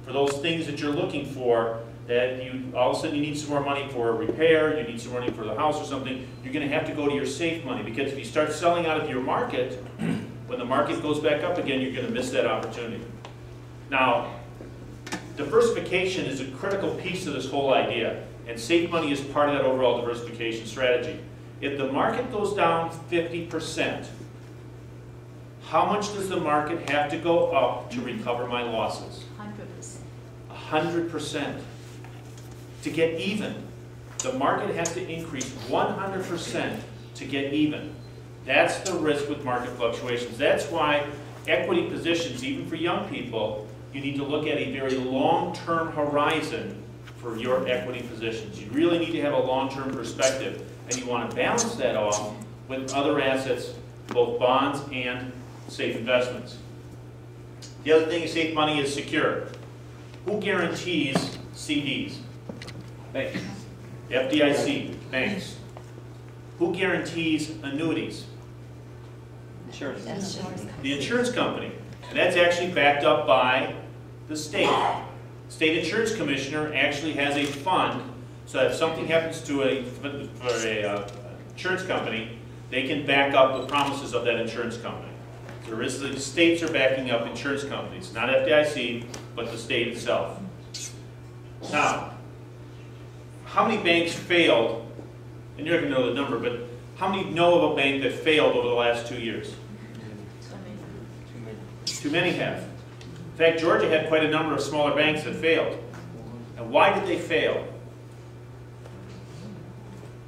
for those things that you're looking for, that you all of a sudden you need some more money for a repair, you need some money for the house or something, you're going to have to go to your safe money, because if you start selling out of your market, when the market goes back up again, you're going to miss that opportunity. Now, diversification is a critical piece of this whole idea, and safe money is part of that overall diversification strategy. If the market goes down 50%, how much does the market have to go up to recover my losses? 100%. 100%. To get even, the market has to increase 100% to get even. That's the risk with market fluctuations. That's why equity positions, even for young people, you need to look at a very long-term horizon for your equity positions. You really need to have a long-term perspective, and you want to balance that off with other assets, both bonds and safe investments. The other thing is safe money is secure. Who guarantees CDs? Banks. FDIC, banks. Who guarantees annuities? Insurance. The insurance company. And that's actually backed up by the state. State insurance commissioner actually has a fund, so if something happens to a insurance company, they can back up the promises of that insurance company. So the states are backing up insurance companies, not FDIC, but the state itself. Now, how many banks failed, and you're not going to know the number, but how many know of a bank that failed over the last 2 years? Too many have. In fact, Georgia had quite a number of smaller banks that failed. And why did they fail?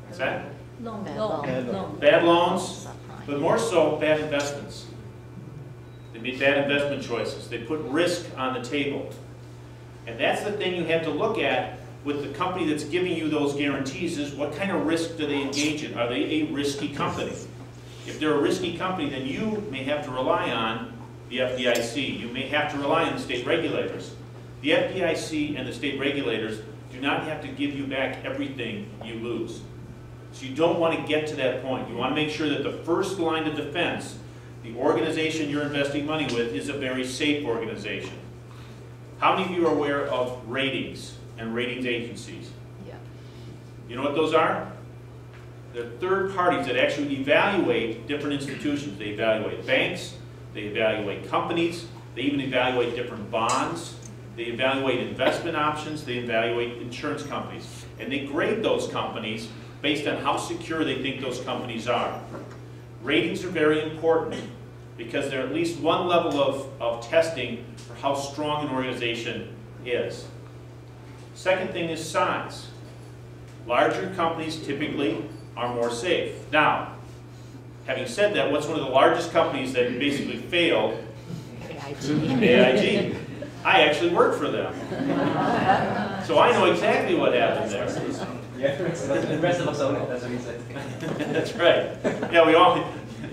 What's that? Bad loans, but more so bad investments. They made bad investment choices. They put risk on the table. And that's the thing you have to look at with the company that's giving you those guarantees, is what kind of risk do they engage in? Are they a risky company? If they're a risky company, then you may have to rely on the FDIC. You may have to rely on the state regulators. The FDIC and the state regulators do not have to give you back everything you lose. So you don't want to get to that point. You want to make sure that the first line of defense, the organization you're investing money with, is a very safe organization. How many of you are aware of ratings and ratings agencies? Yeah. You know what those are? They're third parties that actually evaluate different institutions. They evaluate banks, they evaluate companies, they even evaluate different bonds, they evaluate investment options, they evaluate insurance companies. And they grade those companies based on how secure they think those companies are. Ratings are very important because they're at least one level of testing for how strong an organization is. Second thing is size. Larger companies typically are more safe. Now, having said that, what's one of the largest companies that basically failed? AIG. I actually worked for them. So I know exactly what happened there. Yeah, the rest of us own it, that's what he said. That's right. Yeah,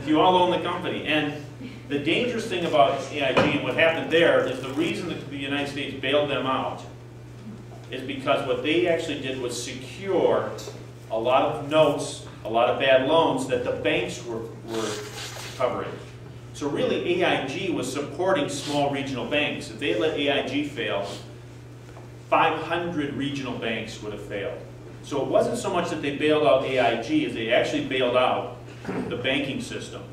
you all own the company. And the dangerous thing about AIG and what happened there is the reason that the United States bailed them out is because what they actually did was secure a lot of notes, a lot of bad loans that the banks were covering. So really AIG was supporting small regional banks. If they had let AIG fail, 500 regional banks would have failed. So it wasn't so much that they bailed out AIG as they actually bailed out the banking system.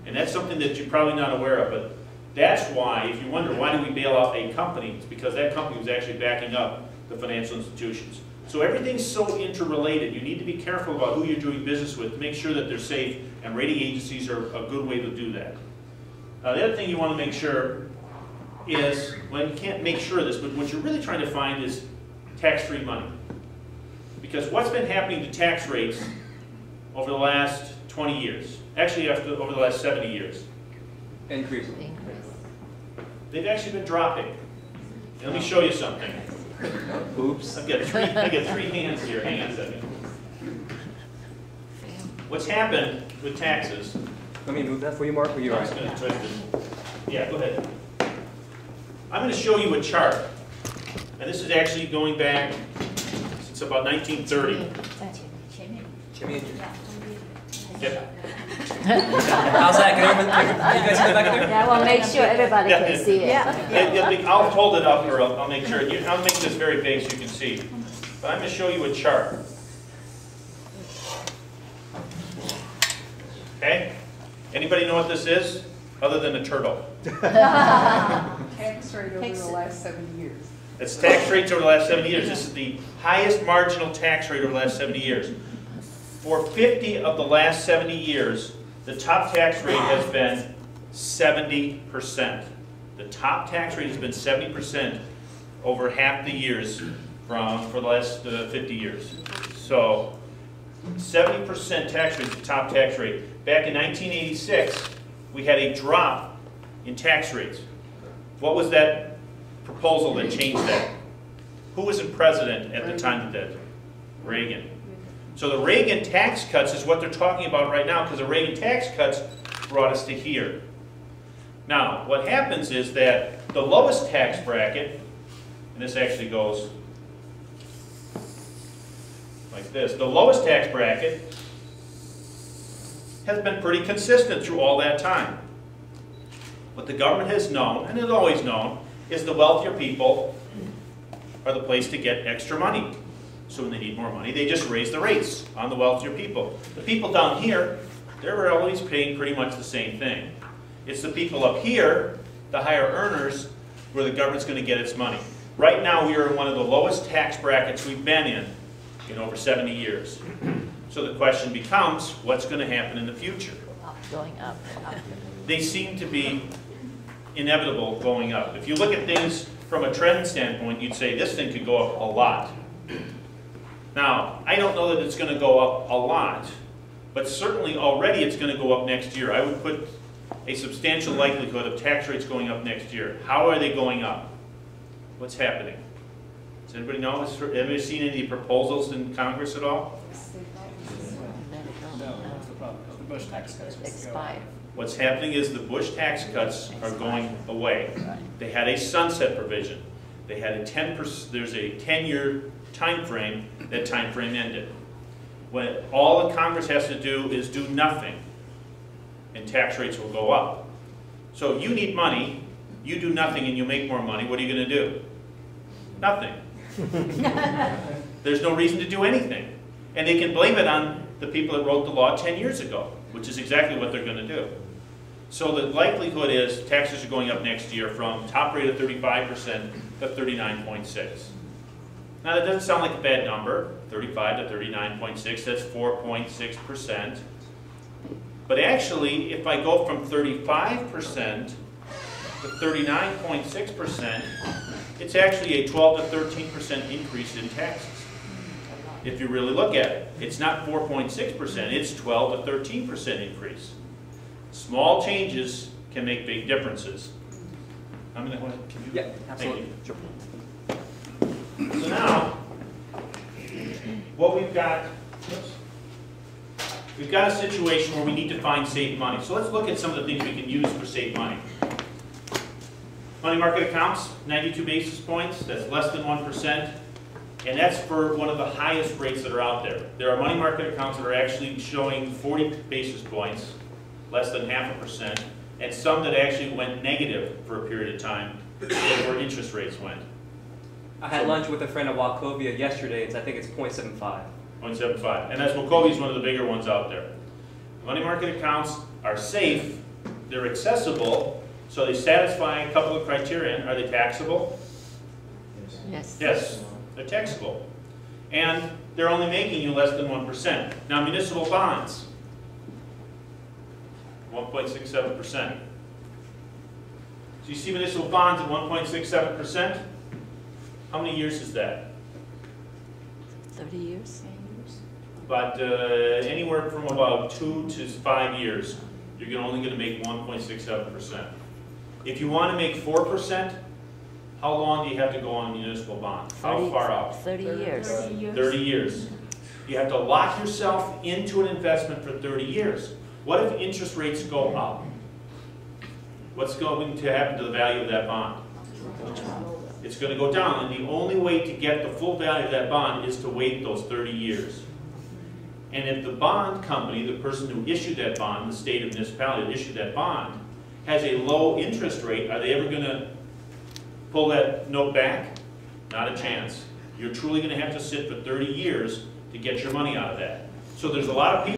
And that's something that you're probably not aware of, but that's why, if you wonder why do we bail out a company, it's because that company was actually backing up the financial institutions. So everything's so interrelated. You need to be careful about who you're doing business with to make sure that they're safe, and rating agencies are a good way to do that. The other thing you want to make sure is, well, you can't make sure of this, but what you're really trying to find is tax-free money. Because what's been happening to tax rates over the last 20 years, actually over the last 70 years? Increasing. They've actually been dropping. And let me show you something. Oops. I've got three hands here. Hang on a second. What's happened with taxes? Let me move that for you, Mark, or you I'm just going to twist it. Yeah, go ahead. I'm going to show you a chart. And this is actually going back since about 1930. Okay. How's that? Can you guys see the back there? Yeah, we'll make sure everybody can see it. I'll hold it up, or I'll make sure. I'll make this very big so you can see. But I'm going to show you a chart. Okay? Anybody know what this is, other than a turtle? Tax rate over the last 70 years. It's tax rates over the last 70 years. This is the highest marginal tax rate over the last 70 years. For 50 of the last 70 years, the top tax rate has been 70%. The top tax rate has been 70% over half the years for the last 50 years. So 70% tax rate is the top tax rate. Back in 1986, we had a drop in tax rates. What was that proposal that changed that? Who was in president at the time of that? Reagan. So the Reagan tax cuts is what they're talking about right now, because the Reagan tax cuts brought us to here. Now, what happens is that the lowest tax bracket, and this actually goes like this, the lowest tax bracket has been pretty consistent through all that time. What the government has known, and has always known, is the wealthier people are the place to get extra money. So when they need more money, they just raise the rates on the wealthier people. The people down here, they're always paying pretty much the same thing. It's the people up here, the higher earners, where the government's going to get its money. Right now, we are in one of the lowest tax brackets we've been in over 70 years. So the question becomes, what's going to happen in the future? Going up. They seem to be inevitable going up. If you look at things from a trend standpoint, you'd say this thing could go up a lot. Now, I don't know that it's going to go up a lot, but certainly already it's going to go up next year. I would put a substantial likelihood of tax rates going up next year. How are they going up? What's happening? Does anybody know? Has anybody seen any proposals in Congress at all? No, that's the problem. The Bush tax cuts Expired. What's happening is the Bush tax cuts are going away. They had a sunset provision. They had a 10%, there's a 10-year time frame. That time frame ended. When all the Congress has to do is do nothing, and tax rates will go up. So you need money, you do nothing and you make more money, what are you going to do? Nothing. There's no reason to do anything. And they can blame it on the people that wrote the law 10 years ago, which is exactly what they're going to do. So the likelihood is taxes are going up next year from top rate of 35% to 39.6. Now that doesn't sound like a bad number, 35 to 39.6, that's 4.6%. But actually, if I go from 35% to 39.6%, it's actually a 12 to 13% increase in taxes. If you really look at it, it's not 4.6%, it's 12 to 13% increase. Small changes can make big differences. I'm going to, can you? Yeah, absolutely. Sure. So now, what we've got a situation where we need to find safe money. So let's look at some of the things we can use for safe money. Money market accounts, 92 basis points, that's less than 1%. And that's for one of the highest rates that are out there. There are money market accounts that are actually showing 40 basis points, less than 0.5%, and some that actually went negative for a period of time where interest rates went. I had lunch with a friend at Wachovia yesterday, and I think it's 0.75. 0.75. And that's Wachovia is one of the bigger ones out there. Money market accounts are safe, they're accessible, so they satisfy a couple of criteria. Are they taxable? Yes. Yes, they're taxable. And they're only making you less than 1%. Now municipal bonds, 1.67%. So you see municipal bonds at 1.67%? How many years is that? 30 years. But anywhere from about 2 to 5 years, you're only going to make 1.67%. If you want to make 4%, how long do you have to go on a municipal bond? How far out? 30 years. 30 years. You have to lock yourself into an investment for 30 years. What if interest rates go up? What's going to happen to the value of that bond? It's going to go down, and the only way to get the full value of that bond is to wait those 30 years. And if the bond company, the person who issued that bond, the state or municipality that issued that bond, has a low interest rate, are they ever going to pull that note back? Not a chance. You're truly going to have to sit for 30 years to get your money out of that. So there's a lot of people